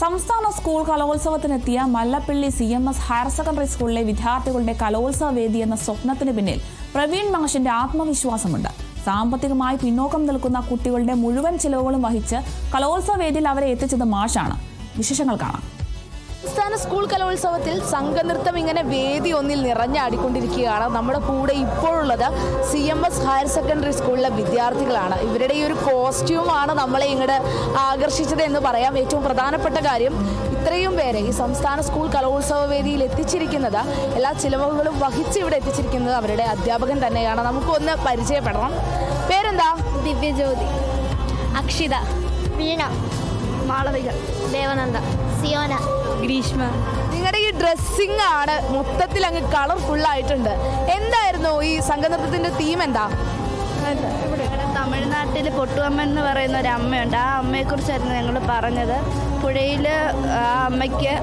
സംസ്ഥാന സ്കൂൾ കലോത്സവത്തിനെത്തിയ Mallappally CMS higher secondary സ്കൂളിലെ വിദ്യാർത്ഥികളുടെ കലോത്സവ വേദി എന്ന സ്വപ്നത്തിന് പിന്നിൽ പ്രവീൺ മാഷിന്റെ ആത്മവിശ്വാസമുണ്ട്. സാമ്പത്തികമായി പിന്നോക്കം നിൽക്കുന്ന കുട്ടികളുടെ മുഴുവൻ ചിലവുകളും വഹിച്ച് കലോത്സവ വേദിയിൽ അവരെ എത്തിച്ചത് മാഷാണ്. വിശേഷങ്ങൾ കാണാം. സംസ്ഥാന സ്കൂൾ കലോത്സവത്തിൽ സംഘനൃത്തം ഇങ്ങനെ വേദി ഒന്നിൽ നിറഞ്ഞാടിക്കൊണ്ടിരിക്കുകയാണ്. നമ്മുടെ കൂടെ ഇപ്പോഴുള്ളത് CMS ഹയർ സെക്കൻഡറി സ്കൂളിലെ വിദ്യാർത്ഥികളാണ്. ഇവരുടെ ഈ ഒരു കോസ്റ്റ്യൂമാണ് നമ്മളെ ഇങ്ങോട്ട് ആകർഷിച്ചത് എന്ന് പറയാം. ഏറ്റവും പ്രധാനപ്പെട്ട കാര്യം, ഇത്രയും പേരെ ഈ സംസ്ഥാന സ്കൂൾ കലോത്സവ വേദിയിൽ എത്തിച്ചിരിക്കുന്നത്, എല്ലാ ചിലവുകളും വഹിച്ച് ഇവിടെ എത്തിച്ചിരിക്കുന്നത് അവരുടെ അധ്യാപകൻ തന്നെയാണ്. നമുക്കൊന്ന് പരിചയപ്പെടണം. പേരെന്താ? ദിവ്യജ്യോതി, അക്ഷിത, വീണ, മാളവിക, ദേവനന്ദ, സിയോന, ഗ്രീഷ്മ. നിങ്ങളുടെ ഈ ഡ്രസ്സിംഗ് ആണ് മൊത്തത്തിൽ അങ്ങ് കളർഫുൾ ആയിട്ടുണ്ട്. എന്തായിരുന്നു ഈ സംഘനൃത്തത്തിന്റെ തീം? എന്താ? ഇവിടെ തമിഴ്നാട്ടിൽ പൊട്ടുഅമ്മ എന്ന് പറയുന്ന ഒരു അമ്മയുണ്ട്. ആ അമ്മയെക്കുറിച്ചായിരുന്നു ഞങ്ങൾ പറഞ്ഞത്. പുഴയിൽ ആ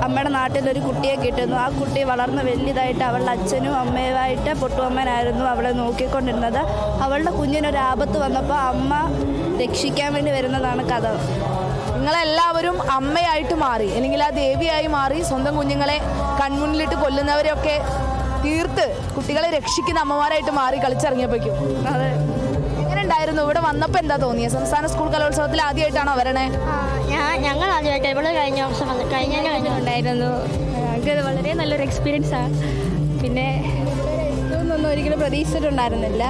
അമ്മയുടെ നാട്ടിലൊരു കുട്ടിയെ കിട്ടുന്നു. ആ കുട്ടി വളർന്ന് വലിയതായിട്ട് അവളുടെ അച്ഛനും അമ്മയുമായിട്ട് പൊട്ടുഅമ്മനായിരുന്നു അവളെ നോക്കിക്കൊണ്ടിരുന്നത്. അവളുടെ കുഞ്ഞിനൊരു ആപത്ത് വന്നപ്പോൾ അമ്മ രക്ഷിക്കാൻ വേണ്ടി വരുന്നതാണ് കഥ. നിങ്ങളെല്ലാവരും അമ്മയായിട്ട് മാറി, അല്ലെങ്കിൽ ആ ദേവിയായി മാറി, സ്വന്തം കുഞ്ഞുങ്ങളെ കൺമുന്നിലിട്ട് കൊല്ലുന്നവരെയൊക്കെ തീർത്ത് കുട്ടികളെ രക്ഷിക്കുന്ന അമ്മമാരായിട്ട് മാറി കളിച്ചിറങ്ങിയപ്പോഴേക്കും. അതെ. എങ്ങനെ ഉണ്ടായിരുന്നു ഇവിടെ വന്നപ്പോൾ? എന്താ തോന്നിയത്? സംസ്ഥാന സ്കൂൾ കലോത്സവത്തിൽ ആദ്യമായിട്ടാണോ വരണേ? ഞങ്ങൾ ആദ്യമായിട്ട് ഇവിടെ കഴിഞ്ഞ വർഷം ഉണ്ടായിരുന്നു. ഞങ്ങൾക്ക് വളരെ നല്ലൊരു എക്സ്പീരിയൻസാണ്. പിന്നെ ഒന്നും ഒരിക്കലും പ്രതീക്ഷിച്ചിട്ടുണ്ടായിരുന്നില്ല.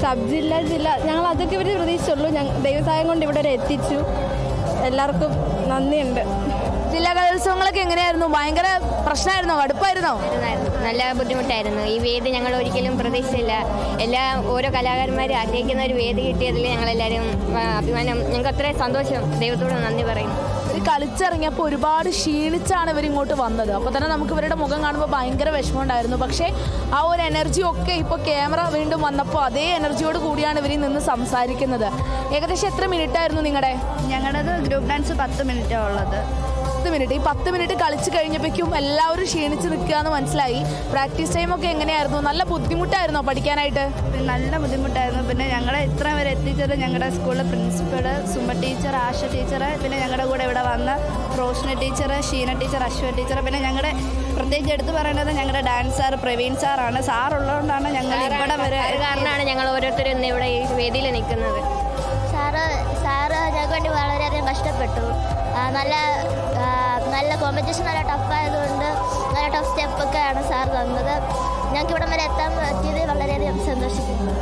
സബ് ജില്ല ഞങ്ങൾ അതൊക്കെ ഇവർ പ്രതീക്ഷിച്ചുള്ളൂ. ദൈവസഹായം കൊണ്ട് ഇവിടെ വരെ എത്തിച്ചു. എല്ലാവർക്കും നന്ദിയുണ്ട്. ജില്ലാ കലോത്സവങ്ങളൊക്കെ എങ്ങനെയായിരുന്നു? ഭയങ്കര പ്രശ്നമായിരുന്നോ? അടുപ്പായിരുന്നോ? നല്ല ബുദ്ധിമുട്ടായിരുന്നു. ഈ വേദി ഞങ്ങൾ ഒരിക്കലും പ്രതീക്ഷിച്ചില്ല. ഓരോ കലാകാരന്മാരും ആഗ്രഹിക്കുന്ന ഒരു വേദി കിട്ടിയതിൽ ഞങ്ങളെല്ലാവരും അഭിമാനം. ഞങ്ങൾക്ക് അത്രയും സന്തോഷം. ദൈവത്തോട് നന്ദി പറയും. ഇവർ കളിച്ചിറങ്ങിയപ്പോൾ ഒരുപാട് ക്ഷീണിച്ചാണ് ഇവരിങ്ങോട്ട് വന്നത്. അപ്പോൾ തന്നെ നമുക്ക് ഇവരുടെ മുഖം കാണുമ്പോൾ ഭയങ്കര വിഷമമുണ്ടായിരുന്നു. പക്ഷേ ആ ഒരു എനർജി ഒക്കെ ഇപ്പോൾ ക്യാമറ വീണ്ടും വന്നപ്പോൾ അതേ എനർജിയോട് കൂടിയാണ് ഇവരിൽ നിന്ന് സംസാരിക്കുന്നത്. ഏകദേശം എത്ര മിനിറ്റായിരുന്നു നിങ്ങളുടെ? ഞങ്ങളുടേത് ഗ്രൂപ്പ് ഡാൻസ് 10 മിനിറ്റാണ് ഉള്ളത്. 10 മിനിറ്റ്. ഈ 10 മിനിറ്റ് കളിച്ച് കഴിഞ്ഞപ്പോഴേക്കും എല്ലാവരും ക്ഷീണിച്ച് നിൽക്കുക എന്ന് മനസ്സിലായി. പ്രാക്ടീസ് ടൈമൊക്കെ എങ്ങനെയായിരുന്നു? നല്ല ബുദ്ധിമുട്ടായിരുന്നോ പഠിക്കാനായിട്ട്? നല്ല ബുദ്ധിമുട്ടായിരുന്നു. പിന്നെ ഞങ്ങളെ ഇത്ര വരെ എത്തിച്ചത് ഞങ്ങളുടെ സ്കൂളിലെ principal, Suma teacher, Asha teacher, പിന്നെ ഞങ്ങളുടെ കൂടെ ഇവിടെ വന്ന Roshna teacher, Sheena teacher, Ashwa teacher, പിന്നെ ഞങ്ങളുടെ പ്രത്യേകിച്ച് എടുത്ത് പറയുന്നത് ഞങ്ങളുടെ ഡാൻസ് സാർ പ്രവീൺ സാറാണ്. സാറുള്ളതുകൊണ്ടാണ് ഞങ്ങൾ ഇവിടെ വരെ. കാരണമാണ് ഞങ്ങൾ ഓരോരുത്തരും ഇന്ന് ഇവിടെ ഈ വേദിയിൽ നിൽക്കുന്നത്. സാറ് ഞങ്ങൾക്ക് വേണ്ടി വളരെയധികം കഷ്ടപ്പെട്ടു. നല്ല കോമ്പറ്റീഷൻ നല്ല ടഫായതുകൊണ്ട് നല്ല ടഫ് സ്റ്റെപ്പൊക്കെയാണ് സാർ തന്നത്. ഞങ്ങൾക്ക് ഇവിടം വരെ എത്താൻ പറ്റിയത് വളരെയധികം സന്തോഷിക്കുന്നു.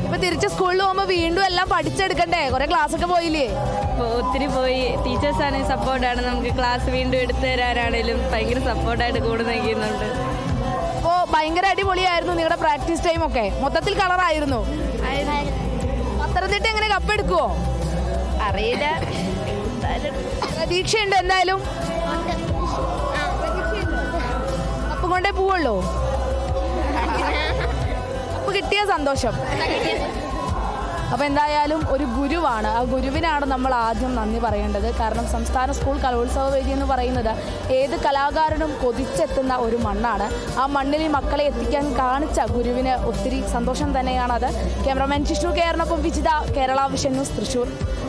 ഇപ്പൊ തിരിച്ച് സ്കൂളിൽ പോകുമ്പോൾ വീണ്ടും എല്ലാം പഠിച്ചെടുക്കണ്ടേ? കുറെ ക്ലാസ് ഒക്കെ പോയില്ലേ? ഒത്തിരി പോയി. ടീച്ചേഴ്സാണെങ്കിൽ സപ്പോർട്ടാണ്. നമുക്ക് ക്ലാസ് വീണ്ടും എടുത്തു തരാനാണേലും ഭയങ്കര സപ്പോർട്ടായിട്ട് കൂടെ നിൽക്കുന്നുണ്ട്. അപ്പോൾ ഭയങ്കര അടിപൊളിയായിരുന്നു നിങ്ങളുടെ പ്രാക്ടീസ് ടൈം ഒക്കെ. മൊത്തത്തിൽ കളറായിരുന്നു. പത്തനംതിട്ട എങ്ങനെ കപ്പെടുക്കുവോ അറിയില്ല. പ്രതീക്ഷയുണ്ട് എന്തായാലും. കപ്പ് കൊണ്ടേ പോവുള്ളൂ. കപ്പ് കിട്ടിയ സന്തോഷം. അപ്പോൾ എന്തായാലും ഒരു ഗുരുവാണ്. ആ ഗുരുവിനാണ് നമ്മൾ ആദ്യം നന്ദി പറയേണ്ടത്. കാരണം സംസ്ഥാന സ്കൂൾ കലോത്സവ വേദി എന്ന് പറയുന്നത് ഏത് കലാകാരനും കൊതിച്ചെത്തുന്ന ഒരു മണ്ണാണ്. ആ മണ്ണിൽ ഈ മക്കളെ എത്തിക്കാൻ കാണിച്ച ഗുരുവിന് ഒത്തിരി സന്തോഷം തന്നെയാണത്. ക്യാമറമാൻ ജിഷ്ണു കെയറിനൊപ്പം വിജിത, കേരള വിഷൻ ന്യൂസ്, തൃശ്ശൂർ.